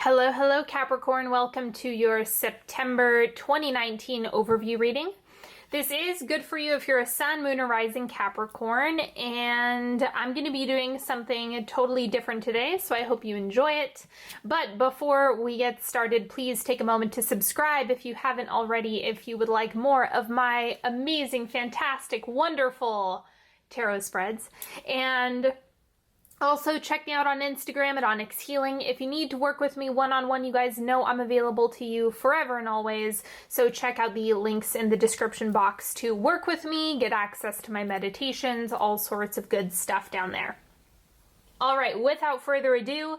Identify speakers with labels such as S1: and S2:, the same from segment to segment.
S1: Hello, hello Capricorn. Welcome to your September 2019 overview reading. This is good for you if you're a sun, moon, or rising Capricorn, and I'm going to be doing something totally different today, so I hope you enjoy it. But before we get started, please take a moment to subscribe if you haven't already, if you would like more of my amazing, fantastic, wonderful tarot spreads. And also, check me out on Instagram at Onyx Healing. If you need to work with me one-on-one, you guys know I'm available to you forever and always. So check out the links in the description box to work with me, get access to my meditations, all sorts of good stuff down there. All right, without further ado,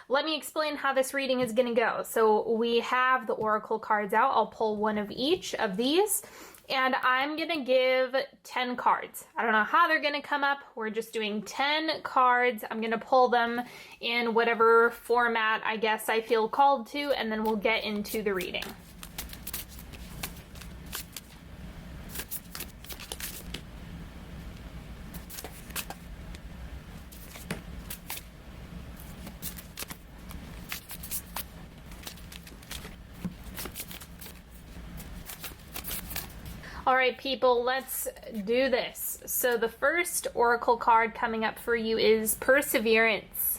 S1: let me explain how this reading is going to go. So we have the oracle cards out. I'll pull one of each of these. And I'm going to give 10 cards. I don't know how they're going to come up. We're just doing 10 cards. I'm going to pull them in whatever format I guess I feel called to, and then we'll get into the reading. All right, people, let's do this. So the first oracle card coming up for you is Perseverance.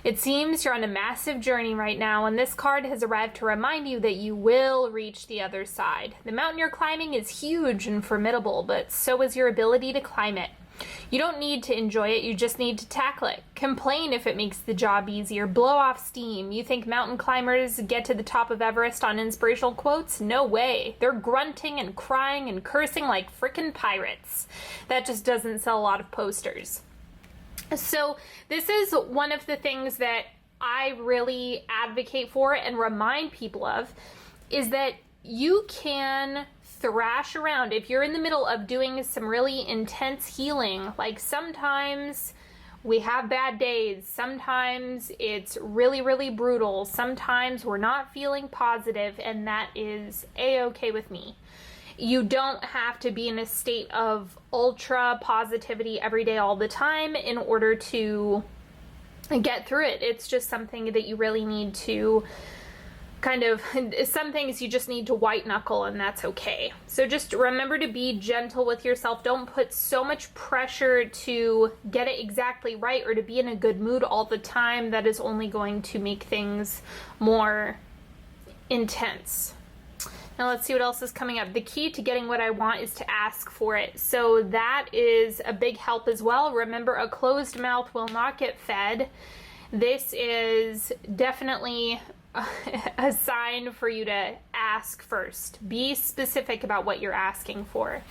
S1: It seems you're on a massive journey right now, and this card has arrived to remind you that you will reach the other side. The mountain you're climbing is huge and formidable, but so is your ability to climb it. You don't need to enjoy it, you just need to tackle it. Complain if it makes the job easier. Blow off steam. You think mountain climbers get to the top of Everest on inspirational quotes? No way. They're grunting and crying and cursing like frickin' pirates. That just doesn't sell a lot of posters. So this is one of the things that I really advocate for and remind people of, is that you can thrash around. If you're in the middle of doing some really intense healing, like sometimes we have bad days, sometimes it's really, really brutal, sometimes we're not feeling positive, and that is a-okay with me. You don't have to be in a state of ultra positivity every day all the time in order to get through it. It's just something that you really need to some things you just need to white knuckle, and that's okay. So just remember to be gentle with yourself. Don't put so much pressure to get it exactly right or to be in a good mood all the time. That is only going to make things more intense. Now let's see what else is coming up. The key to getting what I want is to ask for it. So that is a big help as well. Remember, a closed mouth will not get fed. This is definitely a sign for you to ask first. Be specific about what you're asking for.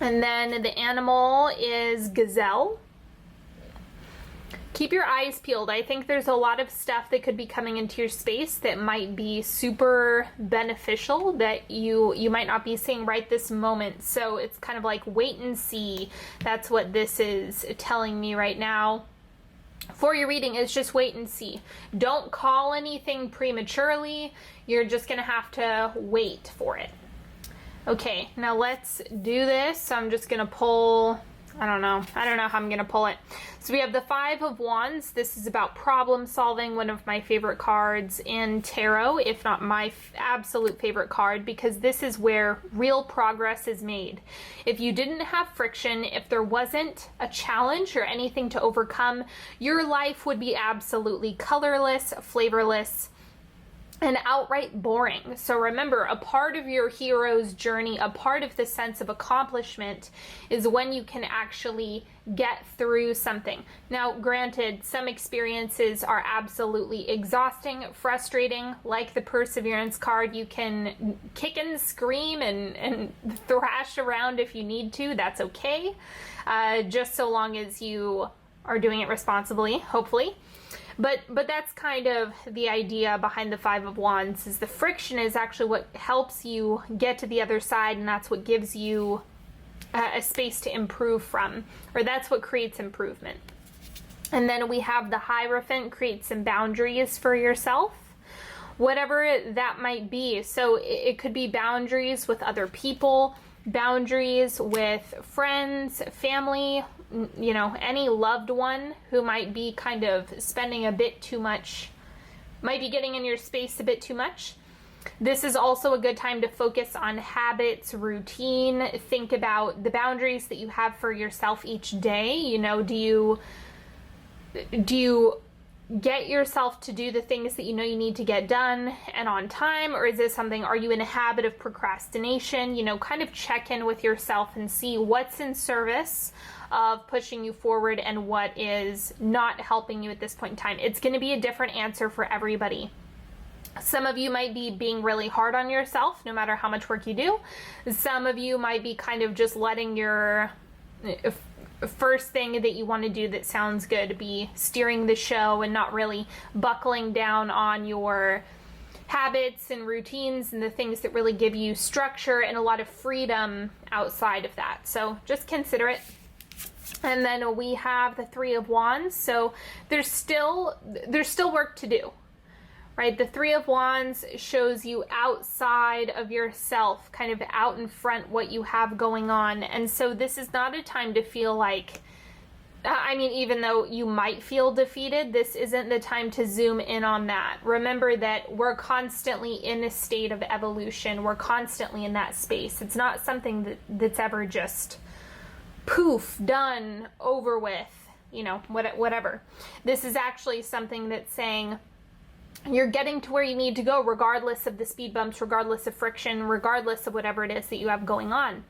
S1: And then the animal is gazelle. Keep your eyes peeled. I think there's a lot of stuff that could be coming into your space that might be super beneficial that you might not be seeing right this moment. So it's kind of like wait and see. That's what this is telling me right now. For your reading, is just wait and see. Don't call anything prematurely. You're just going to have to wait for it. Okay, now let's do this. So I'm just going to pull, I don't know how I'm going to pull it. So we have the Five of Wands. This is about problem solving, one of my favorite cards in tarot, if not my absolute favorite card, because this is where real progress is made. If you didn't have friction, if there wasn't a challenge or anything to overcome, your life would be absolutely colorless, flavorless, and outright boring. So remember, a part of your hero's journey, a part of the sense of accomplishment, is when you can actually get through something. Now, granted, some experiences are absolutely exhausting, frustrating, like the Perseverance card. You can kick and scream and thrash around if you need to. That's okay, just so long as you are doing it responsibly, hopefully. But that's kind of the idea behind the Five of Wands, is the friction is actually what helps you get to the other side, and that's what gives you a space to improve from, or that's what creates improvement. And then we have the Hierophant, create some boundaries for yourself, whatever that might be. So it could be boundaries with other people, boundaries with friends, family, you know, any loved one who might be kind of spending a bit too much might be getting in your space a bit too much. This is also a good time to focus on habits, routine. Think about the boundaries that you have for yourself each day. You know, do you get yourself to do the things that you know you need to get done and on time, or is this something, are you in a habit of procrastination? You know, kind of check in with yourself and see what's in service of pushing you forward and what is not helping you at this point in time. It's going to be a different answer for everybody. Some of you might be being really hard on yourself no matter how much work you do. Some of you might be kind of just letting your first thing that you want to do that sounds good be steering the show and not really buckling down on your habits and routines and the things that really give you structure and a lot of freedom outside of that. So just consider it. And then we have the Three of Wands. So there's still work to do. Right? The Three of Wands shows you outside of yourself, kind of out in front what you have going on. And so this is not a time to feel like, I mean, even though you might feel defeated, this isn't the time to zoom in on that. Remember that we're constantly in a state of evolution. We're constantly in that space. It's not something that's ever just poof, done, over with, you know, whatever. This is actually something that's saying, you're getting to where you need to go regardless of the speed bumps, regardless of friction, regardless of whatever it is that you have going on.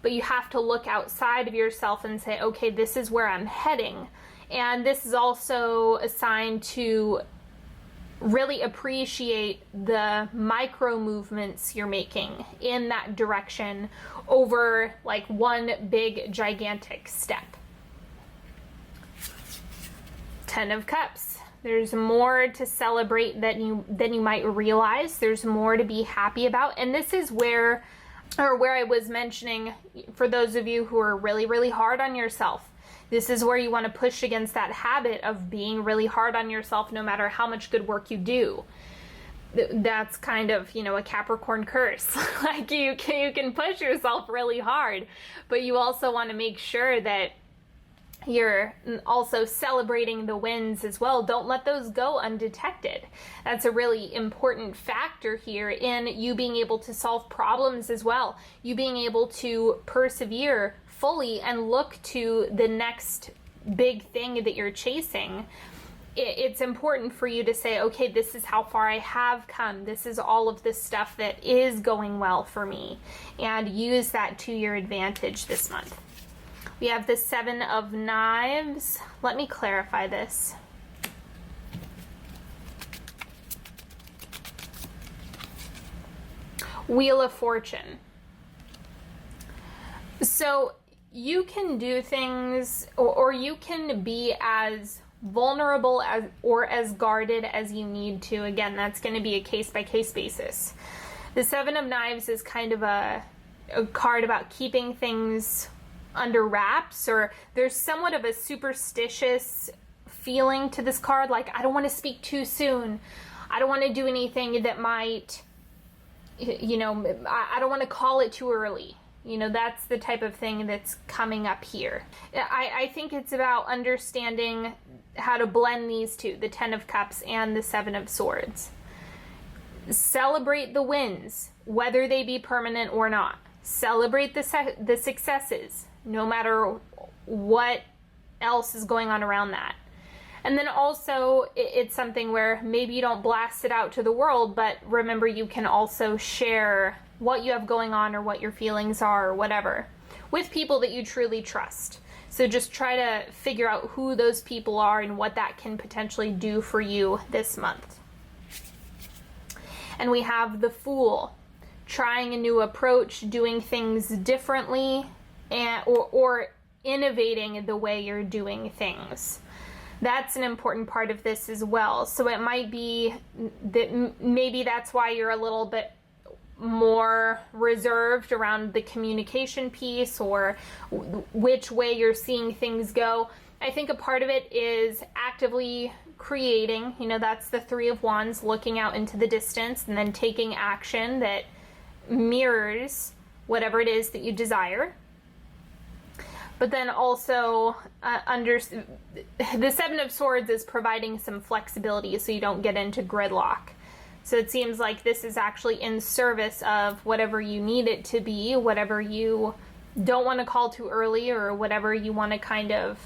S1: But you have to look outside of yourself and say, okay, this is where I'm heading. And this is also a sign to really appreciate the micro movements you're making in that direction over like one big gigantic step. 10 of Cups. There's more to celebrate than you might realize. There's more to be happy about. And this is where I was mentioning, for those of you who are really, really hard on yourself, this is where you want to push against that habit of being really hard on yourself no matter how much good work you do. That's kind of, you know, a Capricorn curse. Like you can push yourself really hard, but you also want to make sure that you're also celebrating the wins as well. Don't let those go undetected. That's a really important factor here in you being able to solve problems as well. You being able to persevere fully and look to the next big thing that you're chasing. It's important for you to say, okay, this is how far I have come. This is all of this stuff that is going well for me, and use that to your advantage this month. We have the Seven of Knives. Let me clarify this. Wheel of Fortune. So you can do things, or you can be as vulnerable as or as guarded as you need to. Again, that's going to be a case-by-case basis. The Seven of Knives is kind of a card about keeping things under wraps, or there's somewhat of a superstitious feeling to this card, like I don't want to speak too soon, I don't want to do anything that might, you know, I don't want to call it too early. You know, that's the type of thing that's coming up here. I think it's about understanding how to blend these two, the 10 of Cups and the 7 of Swords. Celebrate the wins, whether they be permanent or not. Celebrate the successes, no matter what else is going on around that. And then also, it's something where maybe you don't blast it out to the world, but remember you can also share what you have going on or what your feelings are or whatever with people that you truly trust. So just try to figure out who those people are and what that can potentially do for you this month. And we have the Fool. Trying a new approach, doing things differently, or innovating the way you're doing things. That's an important part of this as well. So it might be that maybe that's why you're a little bit more reserved around the communication piece or which way you're seeing things go. I think a part of it is actively creating, you know, that's the Three of Wands, looking out into the distance and then taking action that mirrors whatever it is that you desire. But then also the Seven of Swords is providing some flexibility so you don't get into gridlock. So it seems like this is actually in service of whatever you need it to be, whatever you don't want to call too early, or whatever you want to kind of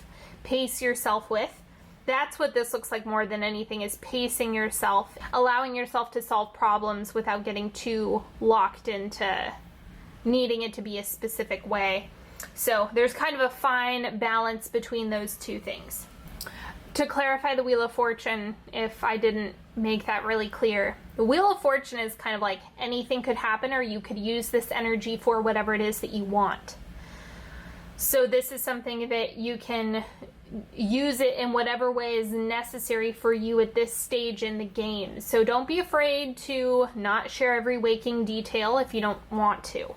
S1: pace yourself with. That's what this looks like more than anything, is pacing yourself, allowing yourself to solve problems without getting too locked into needing it to be a specific way. So there's kind of a fine balance between those two things. To clarify the Wheel of Fortune, if I didn't make that really clear, the Wheel of Fortune is kind of like anything could happen, or you could use this energy for whatever it is that you want. So this is something that you can use it in whatever way is necessary for you at this stage in the game. So don't be afraid to not share every waking detail if you don't want to.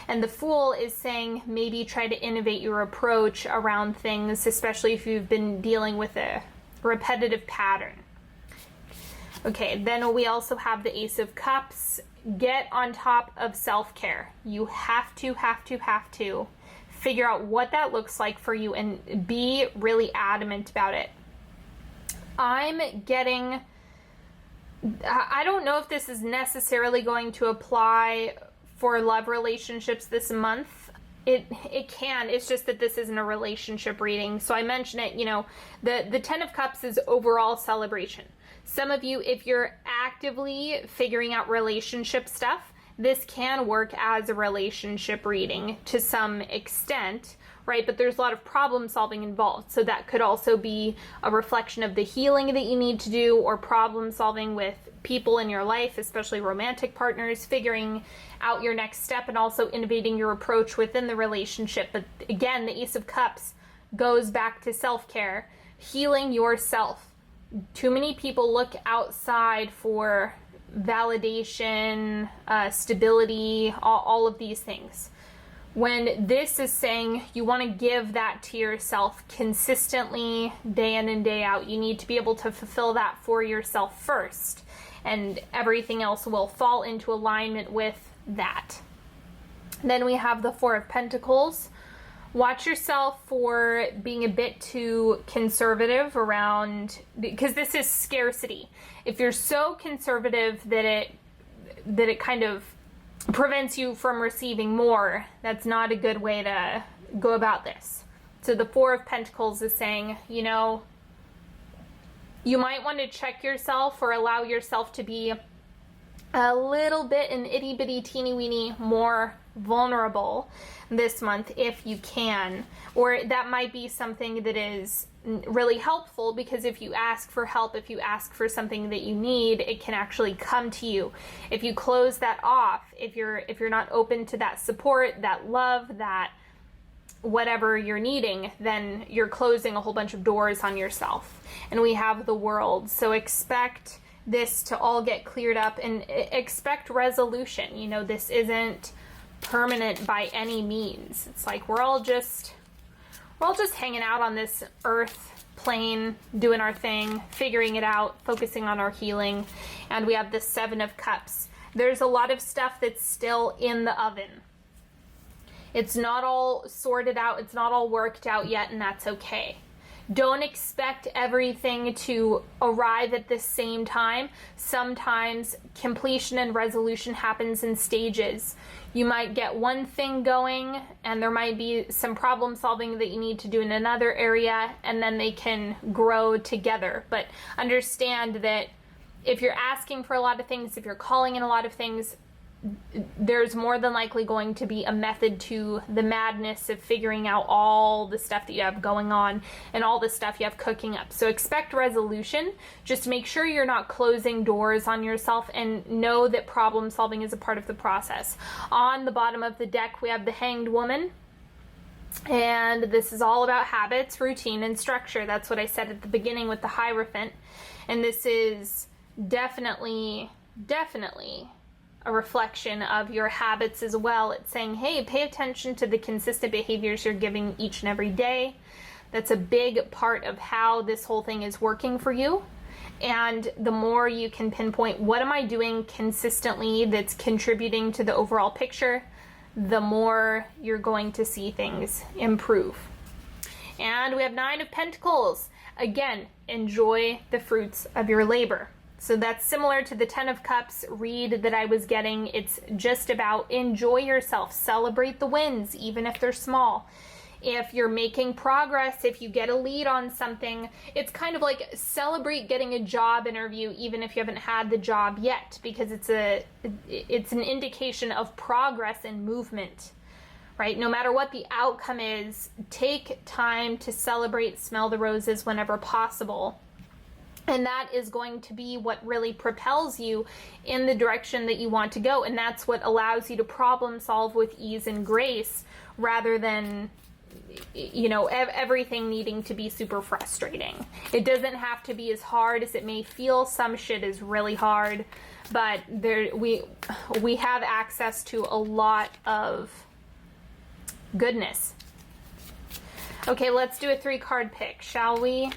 S1: And the Fool is saying maybe try to innovate your approach around things, especially if you've been dealing with a repetitive pattern. Okay, then we also have the Ace of Cups. Get on top of self-care. You have to figure out what that looks like for you and be really adamant about it. I don't know if this is necessarily going to apply for love relationships this month. It can, it's just that this isn't a relationship reading. So I mention it, the Ten of Cups is overall celebration. Some of you, if you're actively figuring out relationship stuff, this can work as a relationship reading to some extent, right? But there's a lot of problem solving involved. So that could also be a reflection of the healing that you need to do, or problem solving with people in your life, especially romantic partners, figuring out your next step and also innovating your approach within the relationship. But again, the Ace of Cups goes back to self-care, healing yourself. Too many people look outside for validation, stability, all of these things. When this is saying you want to give that to yourself consistently, day in and day out, you need to be able to fulfill that for yourself first, and everything else will fall into alignment with that. Then we have the Four of Pentacles. Watch yourself for being a bit too conservative around, because this is scarcity. If you're so conservative that it kind of prevents you from receiving more, that's not a good way to go about this. So the Four of Pentacles is saying, you might want to check yourself or allow yourself to be a little bit, an itty bitty teeny weeny more vulnerable this month if you can. Or that might be something that is really helpful, because if you ask for help, if you ask for something that you need, it can actually come to you. If you close that off, if you're not open to that support, that love, that whatever you're needing, then you're closing a whole bunch of doors on yourself. And we have the World. So expect this to all get cleared up, and expect resolution. This isn't permanent by any means. It's like we're all just hanging out on this earth plane, doing our thing, figuring it out, focusing on our healing. And we have the Seven of Cups. There's a lot of stuff that's still in the oven. It's not all sorted out, it's not all worked out yet, and that's okay. Don't expect everything to arrive at the same time. Sometimes completion and resolution happens in stages. You might get one thing going, and there might be some problem solving that you need to do in another area, and then they can grow together. But understand that if you're asking for a lot of things, if you're calling in a lot of things, there's more than likely going to be a method to the madness of figuring out all the stuff that you have going on and all the stuff you have cooking up. So expect resolution. Just make sure you're not closing doors on yourself, and know that problem solving is a part of the process. On the bottom of the deck, we have the Hanged Woman. And this is all about habits, routine, and structure. That's what I said at the beginning with the Hierophant. And this is definitely a reflection of your habits as well. It's saying, hey, pay attention to the consistent behaviors you're giving each and every day. That's a big part of how this whole thing is working for you. And the more you can pinpoint, what am I doing consistently that's contributing to the overall picture, the more you're going to see things improve. And we have 9 of Pentacles. Again, enjoy the fruits of your labor. So that's similar to the 10 of Cups read that I was getting. It's just about enjoy yourself, celebrate the wins, even if they're small. If you're making progress, if you get a lead on something, it's kind of like celebrate getting a job interview, even if you haven't had the job yet, because it's an indication of progress and movement, right? No matter what the outcome is, take time to celebrate, smell the roses whenever possible. And that is going to be what really propels you in the direction that you want to go. And that's what allows you to problem solve with ease and grace rather than, you know, everything needing to be super frustrating. It doesn't have to be as hard as it may feel. Some shit is really hard, but we have access to a lot of goodness. Okay, let's do a 3-card pick, shall we?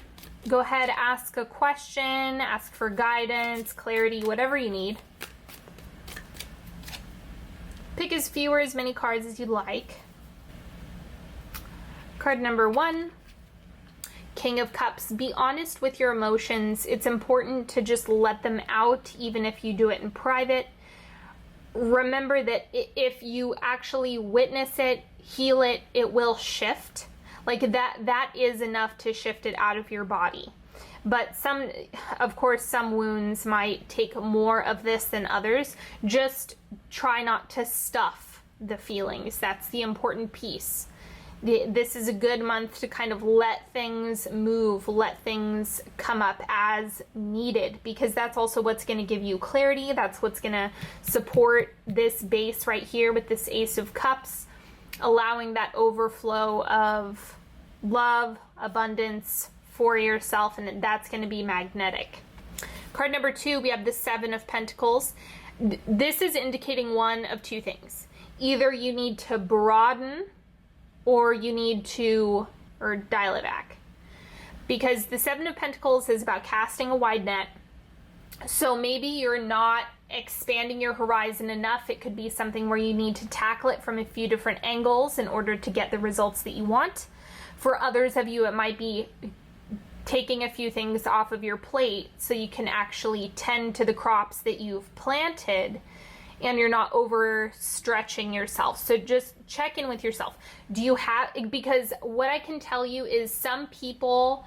S1: Go ahead, ask a question, ask for guidance, clarity, whatever you need. Pick as few or as many cards as you'd like. Card number 1, King of Cups. Be honest with your emotions. It's important to just let them out, even if you do it in private. Remember that if you actually witness it, heal it, it will shift. Like that is enough to shift it out of your body. But of course, some wounds might take more of this than others. Just try not to stuff the feelings. That's the important piece. This is a good month to kind of let things move, let things come up as needed, because that's also what's going to give you clarity. That's what's going to support this base right here with this Ace of Cups, allowing that overflow of love, abundance for yourself, and that's going to be magnetic. Card number 2, we have the 7 of Pentacles. This is indicating one of two things. Either you need to broaden or you need to dial it back. Because the 7 of Pentacles is about casting a wide net. So maybe you're not expanding your horizon enough. It could be something where you need to tackle it from a few different angles in order to get the results that you want. For others of you, it might be taking a few things off of your plate so you can actually tend to the crops that you've planted and you're not overstretching yourself. So just check in with yourself. Because what I can tell you is some people,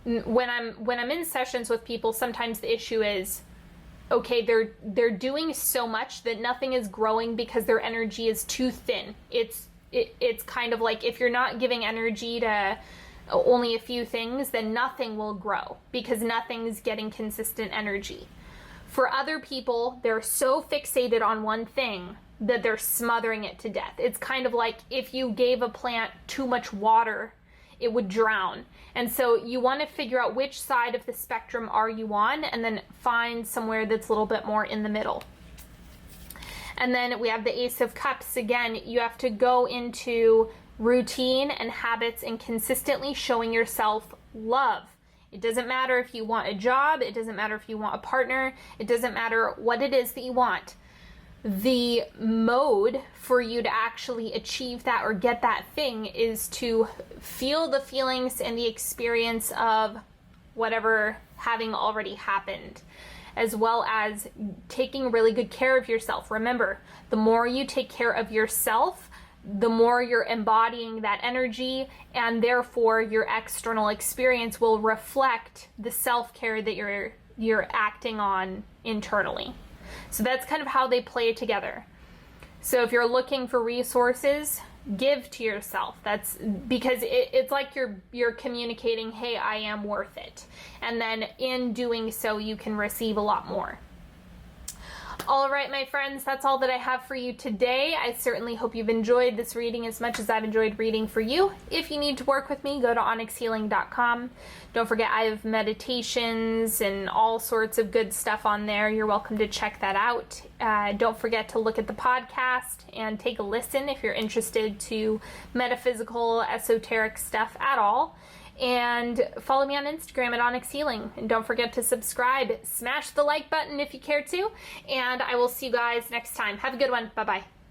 S1: when I'm in sessions with people, sometimes the issue is, okay, they're doing so much that nothing is growing because their energy is too thin. It's kind of like if you're not giving energy to only a few things, then nothing will grow because nothing's getting consistent energy. For other people, they're so fixated on one thing that they're smothering it to death. It's kind of like if you gave a plant too much water, it would drown. And so you want to figure out which side of the spectrum are you on, and then find somewhere that's a little bit more in the middle. And then we have the Ace of Cups. Again, you have to go into routine and habits and consistently showing yourself love. It doesn't matter if you want a job. It doesn't matter if you want a partner. It doesn't matter what it is that you want. The mode for you to actually achieve that or get that thing is to feel the feelings and the experience of whatever having already happened, as well as taking really good care of yourself. Remember, the more you take care of yourself, the more you're embodying that energy, and therefore your external experience will reflect the self-care that you're acting on internally. So that's kind of how they play together. So if you're looking for resources, give to yourself. That's because it's like you're communicating, hey, I am worth it. And then in doing so, you can receive a lot more. All right, my friends, that's all that I have for you today. I certainly hope you've enjoyed this reading as much as I've enjoyed reading for you. If you need to work with me, go to onyxhealing.com. Don't forget, I have meditations and all sorts of good stuff on there. You're welcome to check that out. Don't forget to look at the podcast and take a listen if you're interested to metaphysical, esoteric stuff at all. And follow me on Instagram at Onyx Healing. And don't forget to subscribe. Smash the like button if you care to. And I will see you guys next time. Have a good one. Bye-bye.